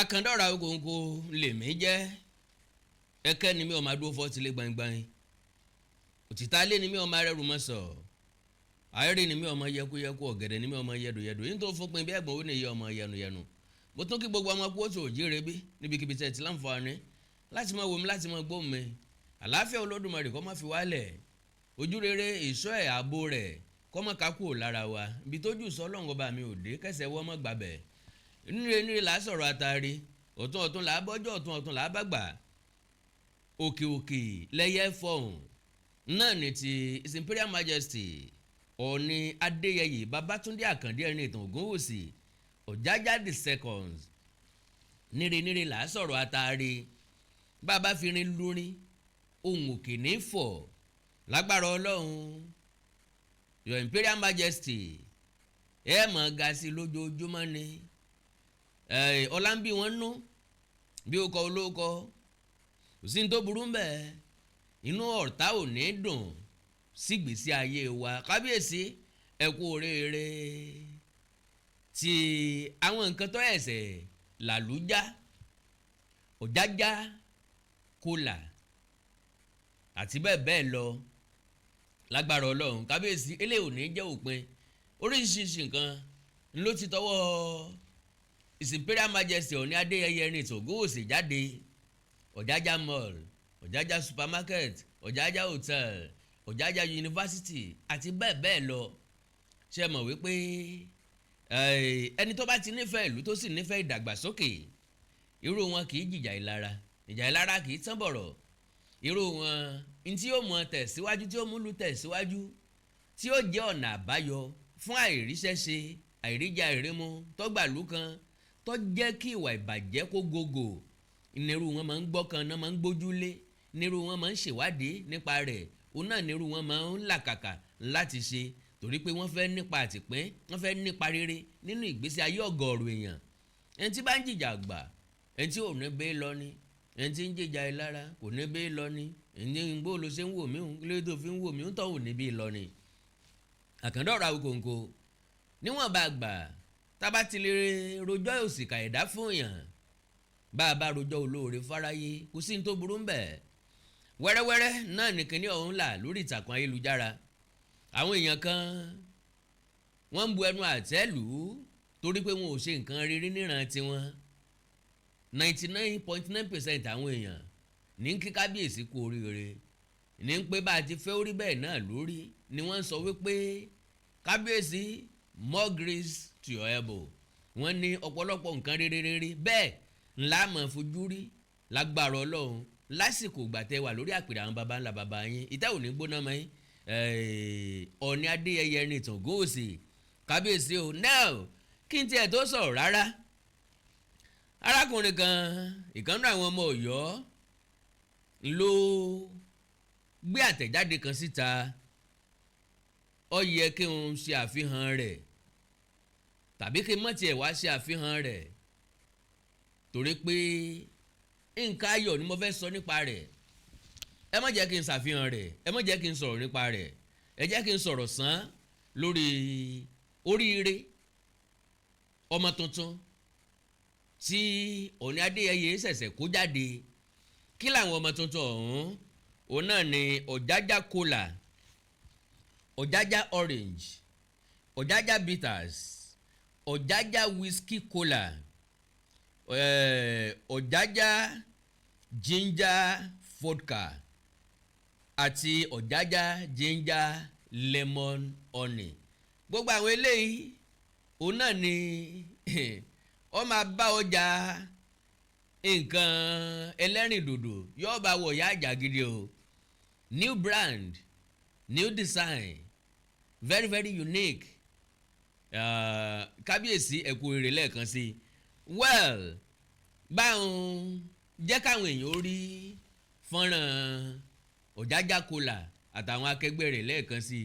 Àkàndọ̀rà Ògòǹgò lèmi jẹ́ ẹ̀kẹ́ ni mi ò máa dúró fọ́ tilé gbangban òtítà lé ni mi ò máa rẹ́rù mọ́ sọ àìrí ni mi ò máa yẹkuyẹku ọ̀gẹ̀dẹ̀ ni mi ò máa yẹdùyẹdù yín tó fún pin bí ẹ̀gbọ́n ó ní iye ọmọ yẹnuyẹnu mo tún kí gbogbo ọmọ kú Oòjíire bí níbikíbi tẹ̀ tí láǹfààní láti máa wò mí láti máa gbọ́ mi àlàáfíà Olódùmarè kó má fi wálẹ̀ ojú rere ìṣọ́ ẹ̀ ààbò rẹ̀ kó má ká kúrò lára wa ibi tójú sọ Ọlọ́run bá mi ò dé kẹsẹ̀ wọ́n mọ́ gbàbẹ̀ níre là á sọ̀rọ̀ àtàrí ọ̀tún ọ̀tún là á bọ́jọ́ ọ̀tún ọ̀tún là á bàgbà òkè òkè lẹ́yẹ fọ̀hún náà ní ti His Imperial Majesty Ooni Adeyeye Babátúndé Àkàndé ẹni ìtàn Ògúnwùsì Ojaja the second níre là á sọ̀rọ̀ àtàrí bàbá fi rin lórin ohun òkè ní fọ̀ lágbára Ọlọ́run Your Imperial Majesty ẹ mọ̀ ga sí lójoojúmọ́ ni ọlá ń bí wọn nú bí ó kọ olóko kò sí ní tó burú bẹ́ẹ̀ inú ọ̀tá ò ní dùn sígbésí ayé wa kábíyèsí ẹ kú oríire tí àwọn nǹkan tó ẹ̀sẹ̀ làlújá Ojaja kólà àti bẹ́ẹ̀ bẹ́ẹ̀ lọ lágbára Ọlọ́run kábíyèsí eléyìí ò ní jẹ́ òpin oríṣiríṣi nǹkan ló ti tọwọ́ His Imperial Majesty Ooni Adeyeye ní Ògúnwùsì jáde Ojaja mall Ojaja supermarket Ojaja hotel Ojaja university àti bẹ́ẹ̀ bẹ́ẹ̀ lọ ṣe mọ̀ wípé ẹni tó bá ti nífẹ̀ẹ́ ìlú tó sì nífẹ̀ẹ́ ìdàgbàsókè irú wọn kì í jìjà ìlara kì í tán bọ̀rọ̀ irú wọn tí yóò mọ tẹ̀síwájú tí yóò múlù tẹ̀síwájú tí yóò jẹ́ ọ̀nà àbáyọ fún àìríṣẹ́ṣe àìríjà àìrímu tọ́gbàlú kan tó jẹ́ kí ìwà ìbàjẹ́ kó gògò nírú wọn máa ń gbọ́kàn náà máa ń gbójúlé nírú wọn máa ń ṣèwádìí nípa rẹ̀ òun náà nírú wọn máa ń làkàkà láti ṣe torí pé wọ́n fẹ́ nípa àtìpín wọ́n fẹ́ nípa rere nínú ìgbésí ayé ọ̀gọ̀ọ̀rọ̀ èèyàn ẹni tí bá ń jìjà àgbà ẹni tí ò ní bẹ́ẹ̀ lọ ni ẹni tí ń jìjà ìlara kò ní bẹ́ẹ̀ lọ ni ẹni gbó ló ṣe ń wò mí òun lórí tó fi ń wò mí òun tó wò ní bẹ́ẹ̀ lọ ni Àkàndọ̀rà Ògòǹgò níwọ̀n bá gbà tábà ti lè rojọ́ òsìkà ẹ̀dá fún èèyàn bá a bá rojọ́ olóore fáráyé kò sí ní tó burú ń bẹ̀ wẹ́rẹ́wẹ́rẹ́ náà nìkíní ọ̀hún là lórí ìtàkùn ayélujára àwọn èèyàn kan wọ́n ń bu ẹnu àtẹ́ lù ú torí pé wọn ò ṣe nǹkan rírí níran tiwọn 99.9% àwọn èèyàn ní kí kábíyèsí kú oríire ní pé bá a ti fẹ́ orí bẹ́ẹ̀ náà lórí ni wọ́n ń sọ wípé kábíyèsí more grace to your elbow wọ́n ní ọ̀pọ̀lọpọ̀ nǹkan rere bẹ́ẹ̀ ńlá mọ̀ fojú rí lágbára Ọlọ́run lásìkò gbàtẹ́ wà lórí àpèrè àwọn baba ńlá baba yín ìtẹ́ ò ní gbóná mọ́ yín Ooni Adeyeye ní Ògúnwùsì kábíyèsí o now kí n tiẹ̀ tó sọ̀rọ̀ rárá arákùnrin kan ìkànnì àwọn ọmọ Ọ̀yọ́ ló gbé àtẹ̀jáde kan síta ó yẹ kí n ṣe àfihàn rẹ̀ tàbí kí n má tiẹ̀ wá ṣe àfihàn rẹ̀ torí pé nǹkan ayọ̀ ni mo fẹ́ sọ nípa rẹ̀ ẹ má jẹ́ kí n ṣàfihàn rẹ̀ ẹ má jẹ́ kí n sọ̀rọ̀ nípa rẹ̀ ẹ jẹ́ kí n sọ̀rọ̀ sàn lórí Oríire ọmọ tuntun tí Ooni Adeyeye ṣẹ̀ṣẹ̀ kó jáde kí làwọn ọmọ tuntun ọ̀hún òun náà ni Ojaja cola Ojaja orange Ojaja bitters Ojaja whiskey cola Ojaja ginger vodka àti Ojaja ginger lemon honey gbogbo àwọn eléyìí òun náà ni ó máa bá ọjà nǹkan ẹlẹ́rìndòdò yóò bá wọ̀ ya àjà gidi o new brand new design very very unique kábíyèsí ẹ kú oríire lẹ́ẹ̀kan sí well báwọn jẹ́ káwọn èèyàn ó rí fọ́nrán Ojaja cola àtàwọn akẹgbẹ́ rẹ̀ lẹ́ẹ̀kan sí.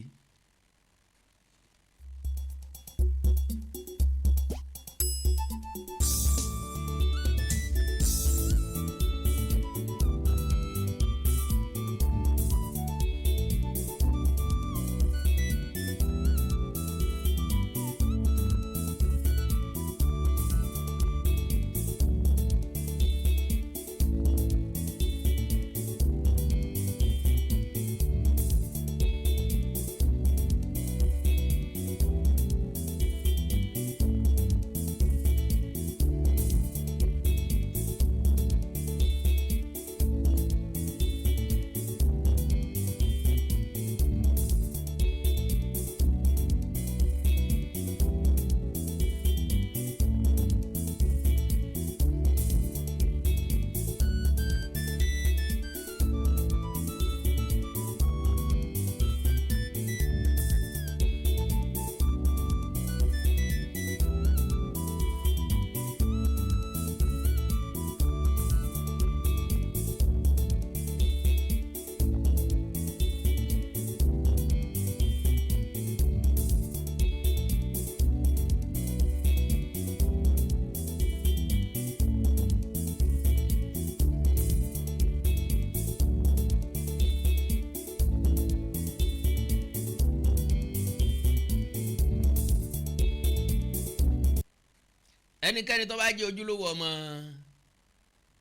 ẹnikẹ́ni tó bá jẹ́ ojúlówó ọmọ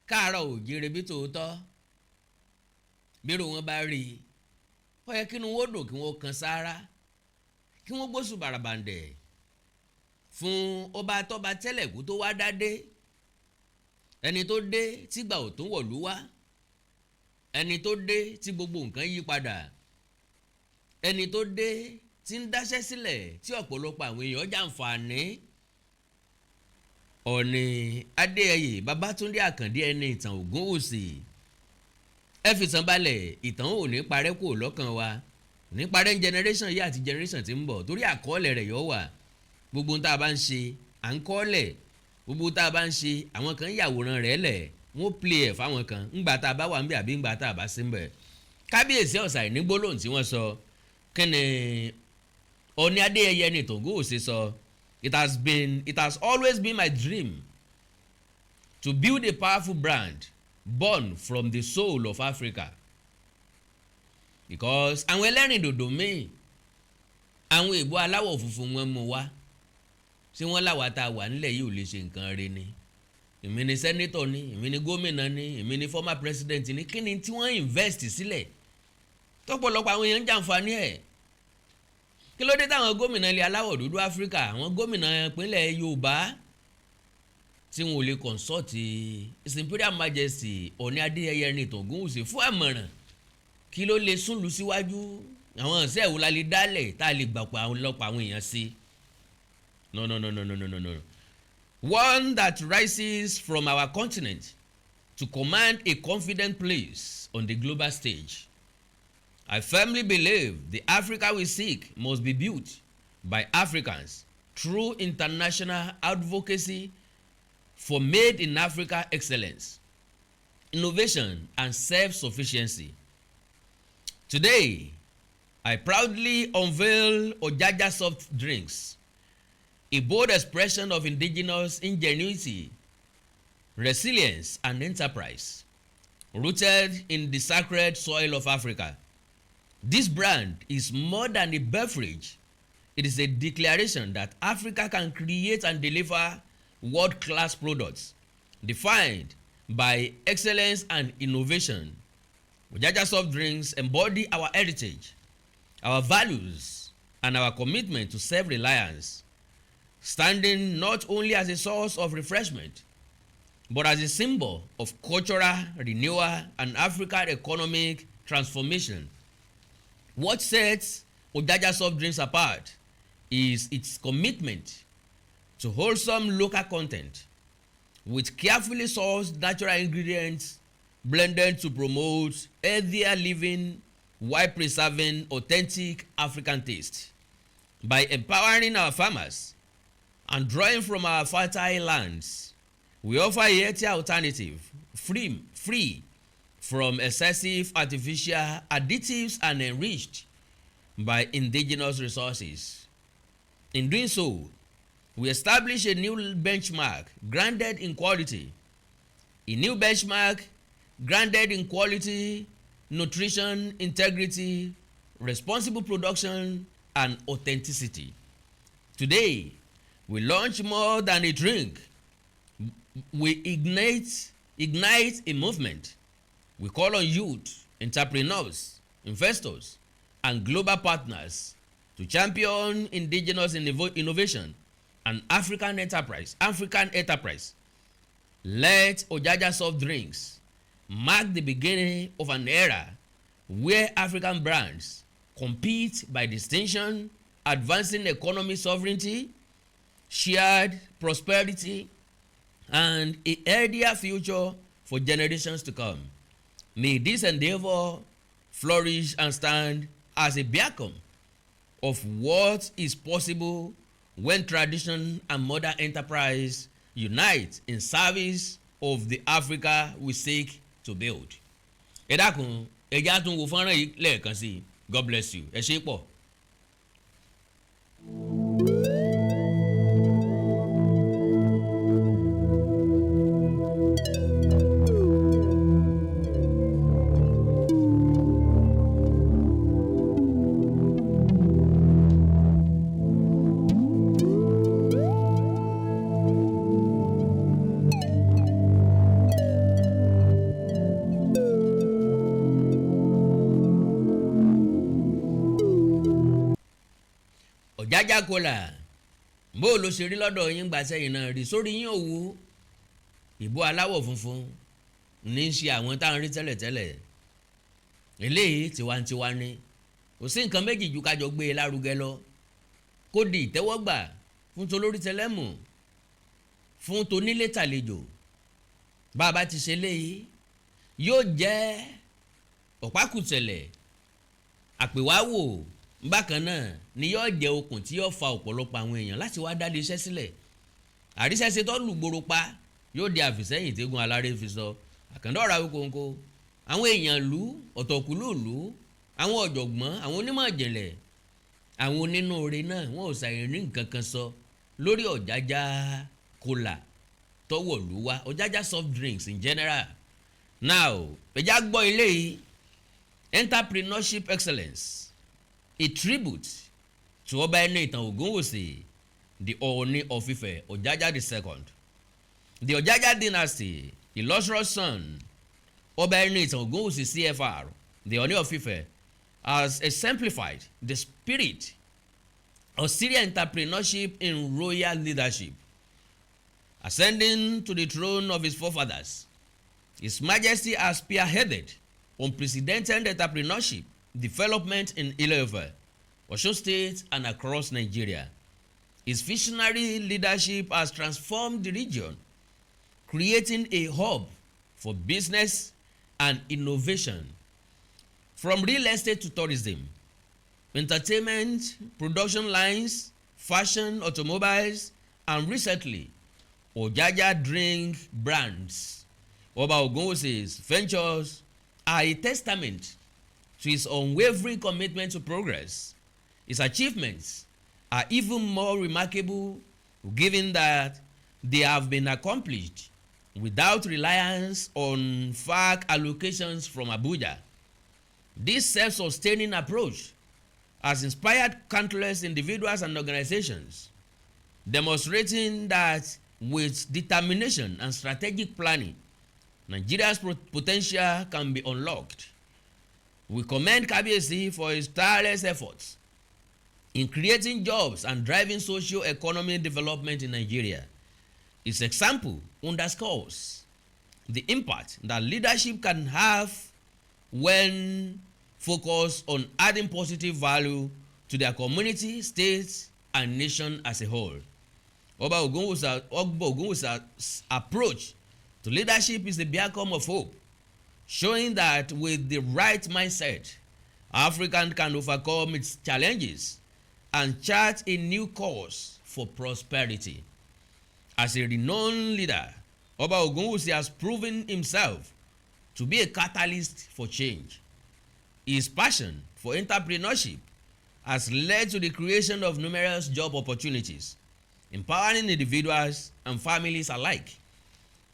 Káàárọ Oòjíire bí tòótọ́ bírò wọn bá rí i ó yẹ kí inú wọn dùn kí wọ́n kan sáárá kí wọ́n gbóṣù bàràbàǹdẹ̀ fún ọba tọ́ba tẹ́lẹ̀kú tó wá dádé ẹni tó dé tígbà ò tún wọ̀lú wá ẹni tó dé tí gbogbo nǹkan yí padà ẹni tó dé tí ń dáṣẹ́ sílẹ̀ tí ọ̀pọ̀lọpọ̀ àwọn èèyàn jàǹfààní. Ọ̀ọ̀ni Adeyeye Babátúndé Àkàndé ẹni ìtàn Ogunwusi ẹ fi tàn balẹ̀ ìtàn ò ní parẹ́ kò lọ́kàn wa ní parẹ́ generation yìí àti generation tí ń bọ̀ torí àkọọ́lẹ̀ rẹ̀ yóò wà gbogbo tá a bá ń ṣe à ń kọ́ọ́lẹ̀ gbogbo tá a bá ń ṣe àwọn kan yàwòrán rẹ̀ lẹ̀ wọ́n play ẹ̀ fáwọn kan ńgbà tá a bá wà ń bẹ̀ àbí ńgbà tá a bá sí ń bẹ̀. Kábíyèsí ọ̀sà ní gbólóhùn tí wọ́n sọ kẹ́ni Ọ̀ọ̀ni Adeyeye ẹni ìtàn Ogunwusi sọ. It has always been my dream to build a powerful brand born from the soul of Africa. Because àwọn ẹlẹ́rìndòdò míì àwọn èèbó aláwọ̀ funfun wọn mú wá ṣé wọ́n láwa tá a wà nílẹ̀ yìí ò lè ṣe nǹkan rẹ̀ ni èmi ni sẹ́nétọ̀ ni èmi ni gómìnà ni èmi ni former president ni kí ni tí wọ́n invest sílẹ̀ tọ́pọ̀lọpọ̀ àwọn èèyàn ń jàǹfààní ẹ̀ kí ló dé táwọn gómìnà ilẹ̀ aláwọ̀ dúdú Áfíríkà àwọn gómìnà ìpínlẹ̀ Yorùbá tí wọn ò lè consult His Imperial Majesty Ọ̀ọ̀ni Adeyeye ẹni ìtàn Ogunwusi fún àmọ̀ràn kí ló lè súnlù síwájú àwọn ọ̀sẹ̀ ìwò la lè dálẹ̀ tá a lè gbàpọ̀ àwọn ọlọ́pàá àwọn èèyàn sí. No. One that rises from our continent to command a confident place on the global stage. I firmly believe the Africa we seek must be built by Africans through international advocacy for made in Africa excellence, innovation, and self-sufficiency. Today, I proudly unveil Ojaja soft drinks, a bold expression of indigenous ingenuity, resilience, and enterprise, rooted in the sacred soil of Africa. This brand is more than a beverage. It is a declaration that Africa can create and deliver world-class products defined by excellence and innovation. Ojaja soft drinks embody our heritage, our values, and our commitment to self-reliance, standing not only as a source of refreshment, but as a symbol of cultural renewal and African economic transformation. What sets Ojaja soft drinks apart is its commitment to wholesome local content with carefully sourced natural ingredients blended to promote healthier living while preserving authentic African taste. By empowering our farmers and drawing from our fertile lands, we offer a healthier alternative free from excessive artificial additives and enriched by indigenous resources. In doing so, we establish a new benchmark grounded in quality. A new benchmark grounded in quality, nutrition, integrity, responsible production, and authenticity. Today, we launch more than a drink. We ignite a movement. We call on youth, entrepreneurs, investors, and global partners to champion indigenous innovation and African enterprise. Let Ojaja soft drinks mark the beginning of an era where African brands compete by distinction, advancing economic sovereignty, shared prosperity, and a healthier future for generations to come. May this endeavor flourish and stand as a beacon of what is possible when tradition and modern enterprise unite in service of the Africa we seek to build. Ẹ dákun, ẹ já tún wo fọ́nrán yìí lẹ́ẹ̀kan sí i. God bless you. Ẹ ṣé pọ̀. Ojaja kola bó ló ṣe rí lọ́dọ̀ yín gbà sẹ́yìn náà rí sórí yín òwú ìbò aláwọ̀ funfun ní í ṣe àwọn táwọn rí tẹ́lẹ̀tẹ́lẹ̀ eléyìí tiwantiwa ni kò sí nǹkan méjì ju kájọ gbé e lárugẹ lọ kó di ìtẹ́wọ́gbà fún tolórí tẹlẹ́mù fún tonílé tàlejò bá a bá ti ṣe léyìí yóò jẹ́ ọ̀pákùtẹ̀lẹ̀ àpèwáwò bákan náà ni yóò jẹ́ okùn tí yóò fa ọ̀pọ̀lọpọ̀ àwọn èèyàn láti wá dáde iṣẹ́ sílẹ̀ àríṣẹ́ṣe tó lùgbòrò pa yóò di àfìsẹ́yìn tẹ́gun aláré fi sọ àkàndá ọ̀rọ̀ Awíkonko àwọn èèyàn lù ọ̀tọ̀kùlú lù àwọn ọ̀jọ̀gbọ́n àwọn onímọ̀ ìjìnlẹ̀ àwọn onínúure náà wọn ò ṣàìrí nǹkan kan sọ lórí Ojaja kola tọwọ́ lù wá Ojaja soft drinks in general. Now ẹja gbọ́ ilé yìí entrepreneurship excellence a tribute to Ọba Ẹniìtàn Ogunwusi the Ooni of Ife Ojaja II. The Ojaja dynasty illustrious son Ọba Ẹniìtàn Ogunwusi CFR the Ooni of Ife has exemplified the spirit of serious entrepreneurship in royal leadership. Ascending to the throne of his forefathers, His Majesty has spearheaded unprecedented entrepreneurship development in Ile-Ife, Osun State, and across Nigeria. His visionary leadership has transformed the region, creating a hub for business and innovation. From real estate to tourism, entertainment, production lines, fashion, automobiles, and recently, Ojaja drink brands. Oba Ogunwusi's ventures are a testament to his unwavering commitment to progress. His achievements are even more remarkable given that they have been accomplished without reliance on FAC allocations from Abuja. This self-sustaining approach has inspired countless individuals and organizations, demonstrating that with determination and strategic planning, Nigeria's potential can be unlocked. We commend Kabiyesi for his tireless efforts in creating jobs and driving socio-economic development in Nigeria. His example underscores the impact that leadership can have when focused on adding positive value to their community, state, and nation as a whole. Oba Ogunwusi's approach to leadership is a beacon of hope, showing that with the right mindset, Africa can overcome its challenges and chart a new course for prosperity. As a renowned leader, Oba Ogunwusi has proven himself to be a catalyst for change. His passion for entrepreneurship has led to the creation of numerous job opportunities, empowering individuals and families alike.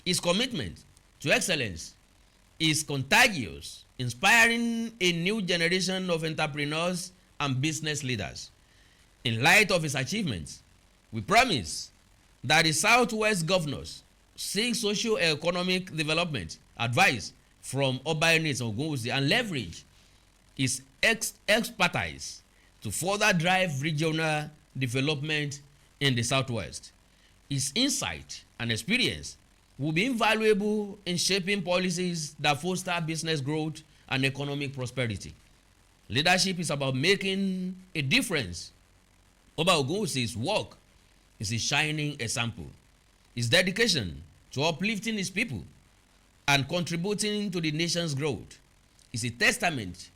His commitment to excellence is contagious, inspiring a new generation of entrepreneurs and business leaders. In light of his achievements, we promise that the Southwest governors seek socio-economic development advice from Oba Ẹniìtàn Ogunwusi and leverage his expertise to further drive regional development in the Southwest. His insight and experience will be invaluable in shaping policies that foster business growth and economic prosperity. Leadership is about making a difference. Oba Ogunwusi's work is a shining example. His dedication to uplifting his people and contributing to the nation's growth is a testament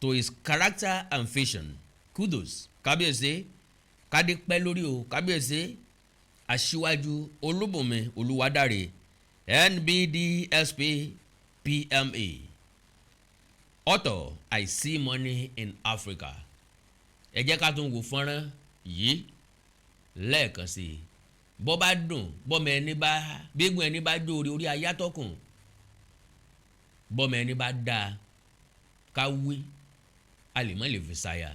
to his character and vision. Kudos. Kábíyèsí, kádépẹ́ lórí o, Kábíyèsí, Aṣíwájú Olúbùnmi Olúwadáre, NBDSP PMA. Author, I see money in Africa. Ẹ jẹ́ ká tún wo fọ́nrán yìí lẹ́ẹ̀kan sí i. Bọ́ bá dùn, bọ́mọ ẹni bá gbégun ẹni bá jó orí ayátọ́kùn. Bọ́mọ ẹni bá dáa ká wí, a lè mọ́ lè fi ṣàyà.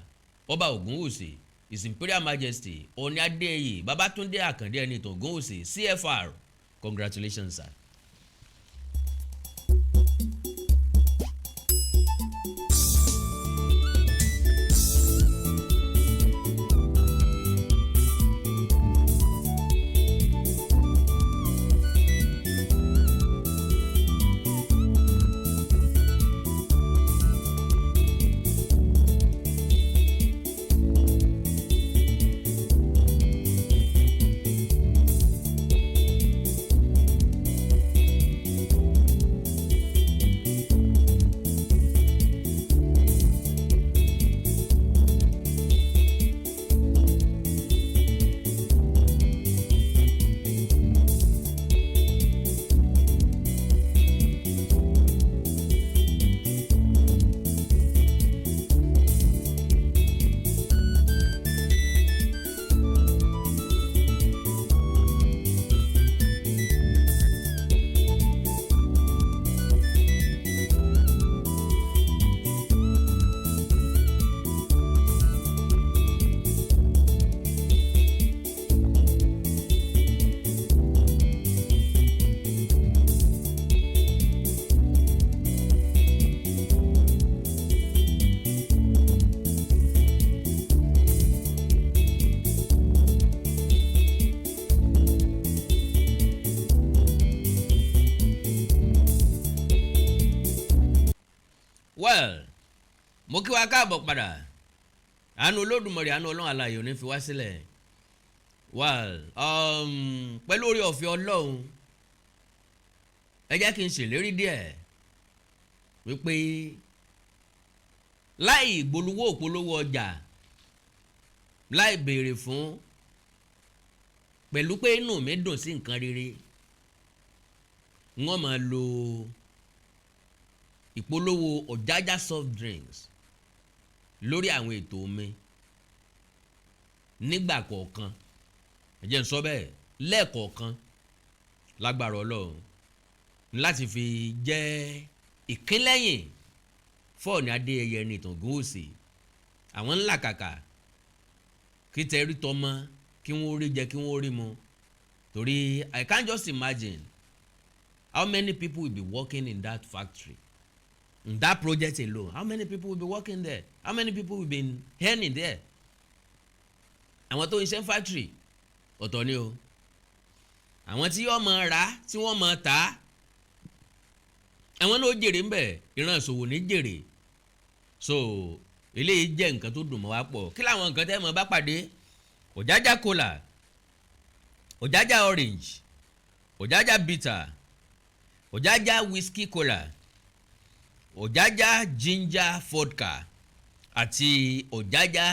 Ọba Ogunwusi, His Imperial Majesty Ooni Adeyeye Babatunde Akande Ẹniìtàn Ogunwusi CFR. Congratulations, sir. well mo kí wa káàbọ̀ padà àánú Olódùmarè àánú Ọlọ́run alààyè ò ní fi wá sílẹ̀ well pẹ̀lú orí ọ̀fẹ́ Ọlọ́run ẹ jẹ́ kí n ṣèlérí díẹ̀ wípé láì ìpolówó ọjà láì béèrè fún pẹ̀lú pé inú mi dùn sí nǹkan rere wọ́n máa lo ìpolówó Ojaja soft drinks lórí àwọn ètò mi nígbà kọ̀ọ̀kan ẹ jẹ́ n sọ bẹ́ẹ̀ lẹ́ẹ̀kọ̀ọ̀kan lágbára Ọlọ́run láti fi jẹ́ ìkínlẹ́yìn fọ́ọ̀nì Adeyeye ní Ogunwusi àwọn ńlá kàkà kí tẹ́rí tọmọ kí wọ́n rí jẹ kí wọ́n rí mu torí I can't just imagine how many people will be working in that factory in that project alone. How many people will be working there? How many people will be earning there? Àwọn tó ń ṣe factory ọ̀tọ̀ ni o àwọn tí wọ́n máa rà tí wọ́n máa tà àwọn náà jèrè ńbẹ̀ ìran ìṣòwò ní jèrè so eléyìí jẹ́ nǹkan tó dùn mọ́ wa pọ̀ kí làwọn nǹkan tẹ́ mọ́ bá pàdé Ojaja cola Ojaja orange Ojaja bitter Ojaja whiskey cola Ojaja ginger vodka àti Ojaja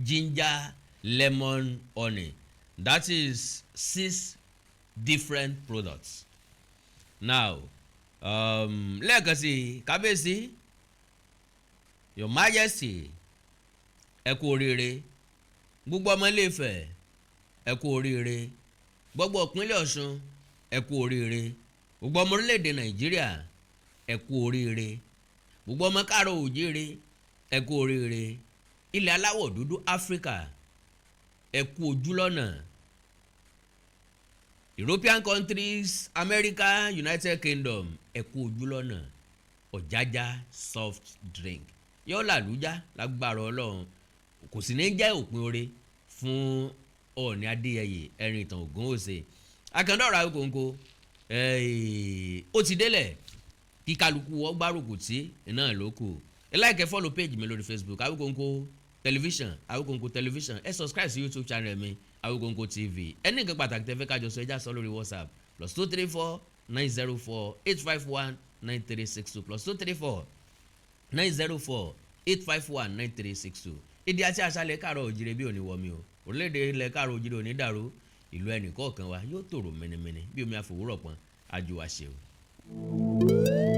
ginger lemon honey that is 6 different products now lẹ́ẹ̀kan sí kábíyèsí your majesty ẹ kú oríire gbogbo ọmọ Ilé-Ifẹ̀ ẹ kú oríire gbogbo ìpínlẹ̀ Ọ̀ṣun ẹ kú oríire gbogbo ọmọ orílẹ̀-èdè Nàìjíríà ẹ kú oríire gbogbo ọmọ Káàárọ Oòjíire ẹ kú oríire ilẹ̀ aláwọ̀ dúdú Áfíríkà ẹ kú ojúlọ́nà European countries America United Kingdom ẹ kú ojúlọ́nà Ojaja soft drink yóò làlújá lágbára Ọlọ́run kò sì ní jẹ́ òpin oore fún Ọọ̀ni Adeyeye Ẹ̀rìntàn Ògúnwùsì akandọ̀rọ̀ Awíkonko ó ti délẹ̀ kí kálukú wọ́n gbárùkù tí iná ló kù ẹ like follow page mi lórí Facebook Awíkonko television Awíkonko television ẹ subscribe sí YouTube channel mi Awíkonko TV ẹni nǹkan pàtàkì tẹ́ fẹ́ kájọ sọ ẹjá sọ lórí WhatsApp +234 904 851 9362 +234 904 851 9362 èdè àti àṣàlẹ̀ Káàárọ̀ Oòjíire bí òní wọmi o orílẹ̀-èdè ilẹ̀ Káàárọ̀ Oòjíire òní dàrú ìlú ẹnì kọ̀ọ̀kan wa yóò tòrò mẹ́nẹ́mẹ́nẹ́ bí omi àfòwúrọ̀ pọn àjò àṣẹ o.